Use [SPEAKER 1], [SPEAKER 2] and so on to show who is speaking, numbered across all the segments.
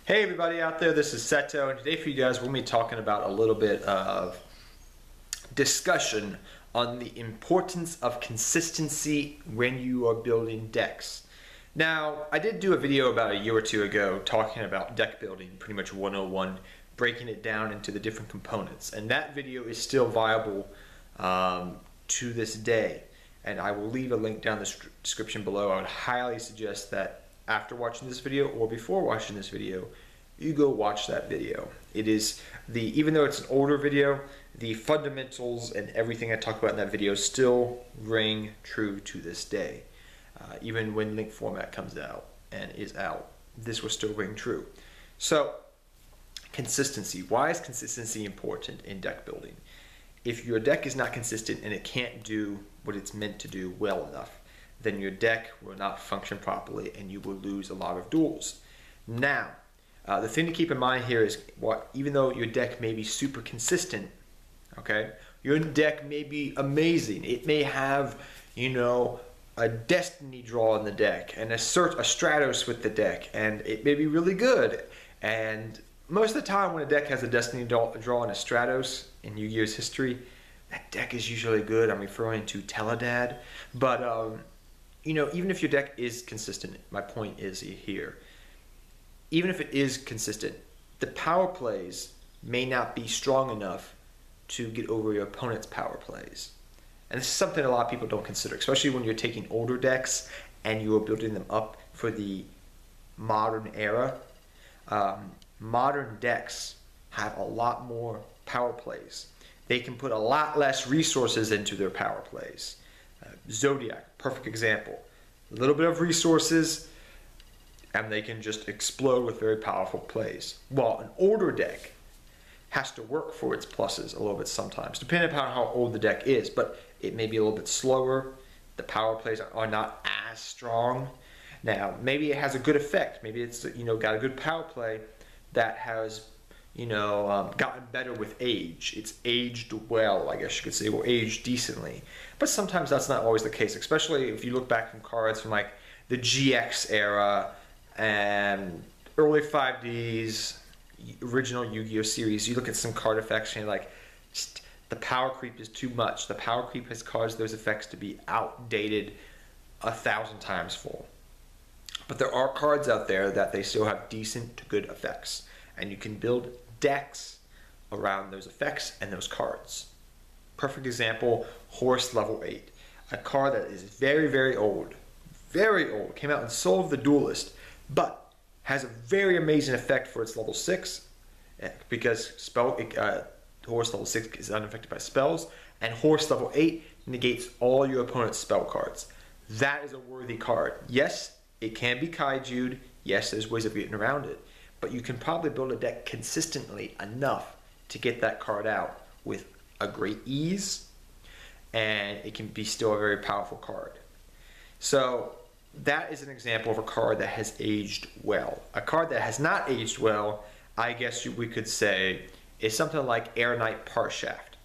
[SPEAKER 1] Hey everybody out there, this is Seto, and today for you guys we're going to be talking about a little bit of discussion on the importance of consistency when you are building decks. Now, I did do a video about a year or two ago talking about deck building, pretty much 101, breaking it down into the different components, and that video is still viable to this day, and I will leave a link down the description below. I would highly suggest that after watching this video or before watching this video, you go watch that video. It is even though it's an older video, the fundamentals and everything I talk about in that video still ring true to this day. Even when link format comes out and is out, this will still ring true. So, consistency. Why is consistency important in deck building? If your deck is not consistent and it can't do what it's meant to do well enough, then your deck will not function properly and you will lose a lot of duels. Now, the thing to keep in mind here is even though your deck may be super consistent, okay, your deck may be amazing. It may have, you know, a destiny draw in the deck and a Stratos with the deck, and it may be really good. And most of the time when a deck has a destiny draw and a Stratos in Yu-Gi-Oh's history, that deck is usually good. I'm referring to Teledad. But you know, even if your deck is consistent, my point is here, even if it is consistent, the power plays may not be strong enough to get over your opponent's power plays. And this is something a lot of people don't consider, especially when you're taking older decks and you are building them up for the modern era. Modern decks have a lot more power plays. They can put a lot less resources into their power plays. Zodiac, perfect example. A little bit of resources and they can just explode with very powerful plays. While an older deck has to work for its pluses a little bit sometimes, depending upon how old the deck is, but it may be a little bit slower. The power plays are not as strong. Now, maybe it has a good effect. Maybe it's, you know, got a good power play that has, you know, gotten better with age. It's aged well, I guess you could say, or aged decently. But sometimes that's not always the case, especially if you look back from cards from like the GX era and early 5Ds, original Yu-Gi-Oh series. You look at some card effects and you're like, the power creep is too much. The power creep has caused those effects to be outdated 1,000 times full. But there are cards out there that they still have decent to good effects, and you can build decks around those effects and those cards. Perfect example, Horse level 8. A card that is very old, came out in Soul of the Duelist, but has a very amazing effect for its level 6, because Horse level 6 is unaffected by spells, and Horse level 8 negates all your opponent's spell cards. That is a worthy card. Yes, it can be kaiju'd. Yes, there's ways of getting around it. But you can probably build a deck consistently enough to get that card out with a great ease, and it can be still a very powerful card. So that is an example of a card that has aged well. A card that has not aged well, I guess we could say, is something like Air Knight Parshaft.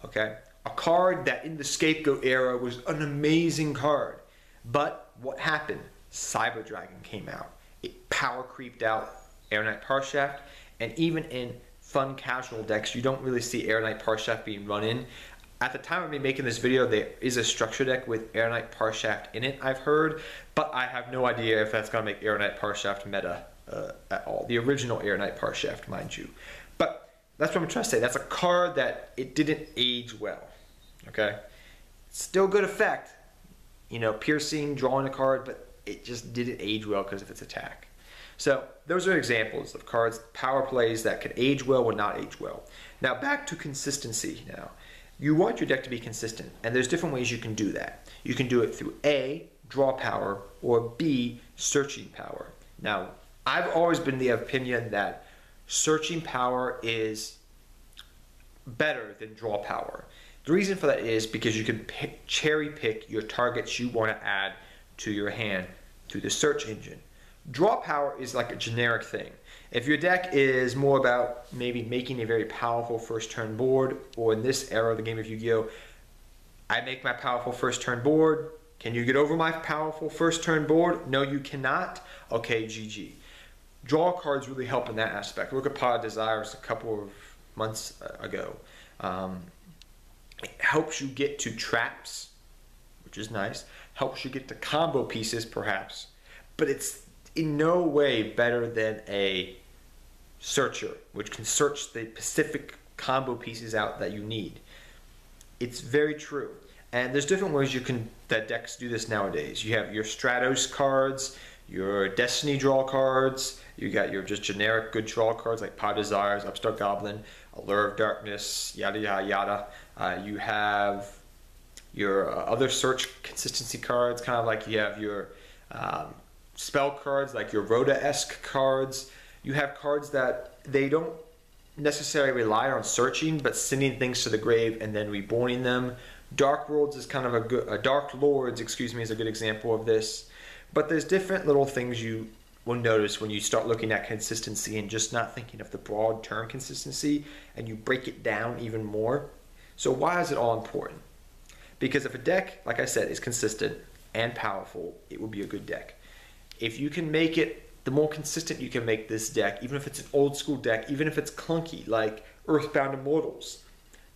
[SPEAKER 1] Okay? A card that in the Scapegoat era was an amazing card. But what happened? Cyber Dragon came out. It power creeped out Air Knight Parshaft, and even in fun casual decks, you don't really see Air Knight Parshaft being run in. At the time of me making this video, there is a structure deck with Air Knight Parshaft in it, I've heard, but I have no idea if that's going to make Air Knight Parshaft meta at all. The original Air Knight Parshaft, mind you. But that's what I'm trying to say. That's a card that it didn't age well. Okay? Still good effect. You know, piercing, drawing a card, but it just didn't age well because of its attack. So those are examples of cards, power plays that could age well or not age well. Now back to consistency now. You want your deck to be consistent, and there's different ways you can do that. You can do it through A, draw power, or B, searching power. Now, I've always been the opinion that searching power is better than draw power. The reason for that is because you can cherry pick your targets you want to add to your hand through the search engine. Draw power is like a generic thing. If your deck is more about maybe making a very powerful first turn board, or in this era of the game of Yu-Gi-Oh, I make my powerful first turn board. Can you get over my powerful first turn board? No, you cannot. Okay, GG. Draw cards really help in that aspect. Look at Pot of Desires a couple of months ago. It helps you get to traps, which is nice. Helps you get to combo pieces, perhaps. But it's in no way better than a searcher, which can search the specific combo pieces out that you need. It's very true. And there's different ways that decks do this nowadays. You have your Stratos cards, your Destiny draw cards, you got your just generic good draw cards like Pot of Desires, Upstart Goblin, Allure of Darkness, yada yada yada. You have your other search consistency cards, kind of like you have your spell cards, like your Rhoda-esque cards. You have cards that they don't necessarily rely on searching, but sending things to the grave and then reborning them. Dark Worlds is kind of Dark Lords, excuse me, is a good example of this. But there's different little things you will notice when you start looking at consistency and just not thinking of the broad term consistency, and you break it down even more. So why is it all important? Because if a deck, like I said, is consistent and powerful, it will be a good deck. If you can make it, the more consistent you can make this deck, even if it's an old school deck, even if it's clunky like Earthbound Immortals,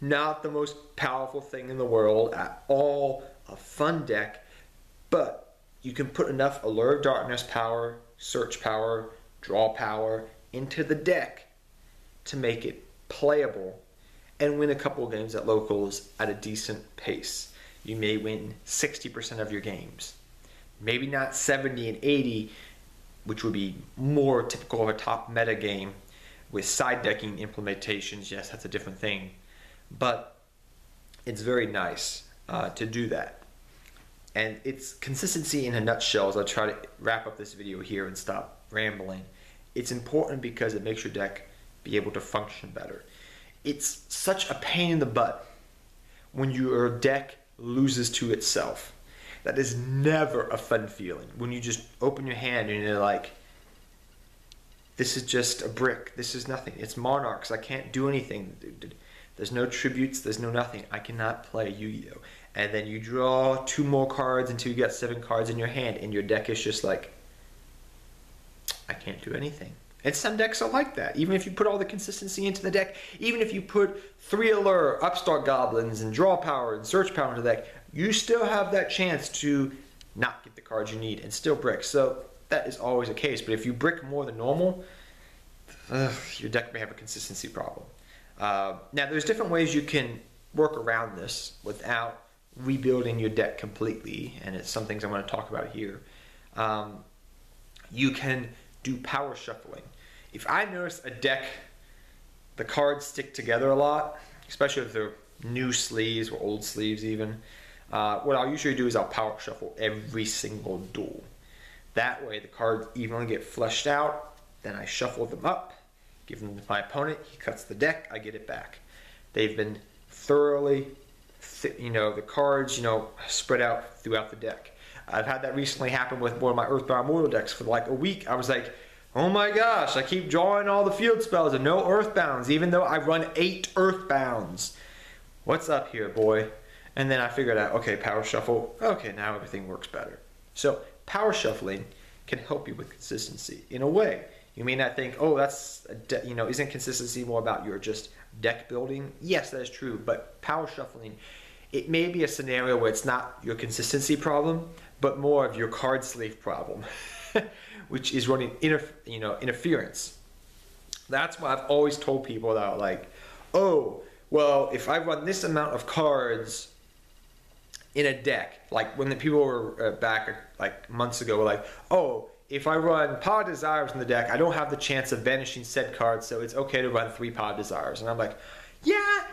[SPEAKER 1] not the most powerful thing in the world at all, a fun deck, but you can put enough Allure of Darkness power, search power, draw power into the deck to make it playable and win a couple of games at locals at a decent pace. You may win 60% of your games. Maybe not 70 and 80, which would be more typical of a top meta game with side decking implementations. Yes, that's a different thing. But it's very nice to do that. And it's consistency in a nutshell, as I try to wrap up this video here and stop rambling. It's important because it makes your deck be able to function better. It's such a pain in the butt when your deck loses to itself. That is never a fun feeling. When you just open your hand and you're like, this is just a brick. This is nothing. It's Monarchs. I can't do anything. There's no tributes. There's no nothing. I cannot play Yu-Gi-Oh! And then you draw 2 more cards until you get 7 cards in your hand, and your deck is just like, I can't do anything. And some decks are like that. Even if you put all the consistency into the deck, even if you put 3 Allure, Upstart Goblins, and draw power and search power into the deck, you still have that chance to not get the cards you need and still brick. So that is always the case. But if you brick more than normal, your deck may have a consistency problem. Now, there's different ways you can work around this without rebuilding your deck completely, and it's some things I want to talk about here. You can do power shuffling. If I notice a deck, the cards stick together a lot, especially if they're new sleeves or old sleeves even, what I'll usually do is I'll power shuffle every single duel. That way the cards evenly get flushed out, then I shuffle them up, give them to my opponent, he cuts the deck, I get it back. They've been thoroughly, the cards, spread out throughout the deck. I've had that recently happen with one of my Earthbound Mortal decks for like a week. I was like, oh my gosh, I keep drawing all the field spells and no Earthbounds, even though I run 8 Earthbounds. What's up here, boy? And then I figured out, okay, power shuffle. Okay, now everything works better. So power shuffling can help you with consistency in a way. You may not think, oh, that's, isn't consistency more about your just deck building? Yes, that is true, but power shuffling, it may be a scenario where it's not your consistency problem, but more of your card sleeve problem, which is running interference. That's why I've always told people that are like, oh, well, if I run this amount of cards in a deck, like when the people were back like months ago were like, oh, if I run Pot of Desires in the deck, I don't have the chance of banishing said cards, so it's okay to run 3 Pot of Desires. And I'm like, yeah,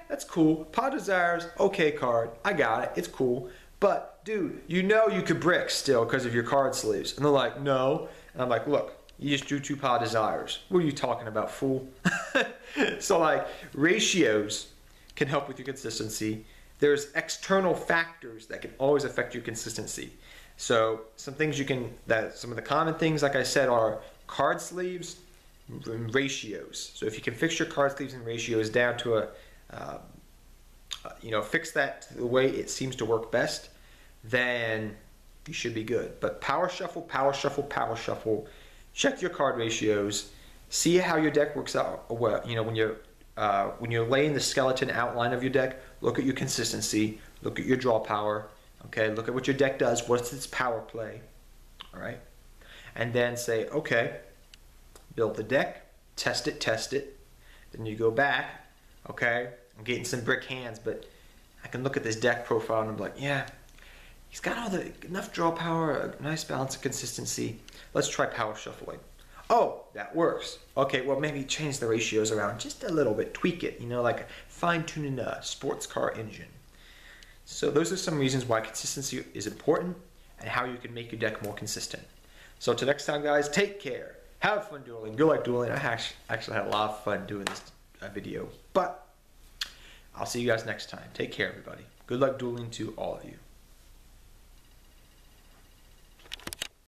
[SPEAKER 1] that's cool. Pot of Desires, okay card, I got it, it's cool. But, dude, you could brick still because of your card sleeves. And they're like, no. And I'm like, look, you just drew 2 Pot of Desires. What are you talking about, fool? So, like, ratios can help with your consistency. There's external factors that can always affect your consistency. So, some of the common things, like I said, are card sleeves and ratios. So, if you can fix your card sleeves and ratios down to fix that to the way it seems to work best, then you should be good. But power shuffle, check your card ratios, see how your deck works out. Well, you know, when you're laying the skeleton outline of your deck, look at your consistency, look at your draw power, okay, look at what your deck does, what's its power play, all right, and then say, okay, build the deck, test it, then you go back, okay, I'm getting some brick hands, but I can look at this deck profile and I'm like, yeah, he's got enough draw power, a nice balance of consistency. Let's try power shuffling. Oh, that works. Okay, well maybe change the ratios around just a little bit, tweak it, you know, like fine-tuning a sports car engine. So those are some reasons why consistency is important and how you can make your deck more consistent. So till next time, guys, take care. Have fun dueling. Good luck dueling. I actually had a lot of fun doing this video, but I'll see you guys next time. Take care, everybody. Good luck dueling to all of you.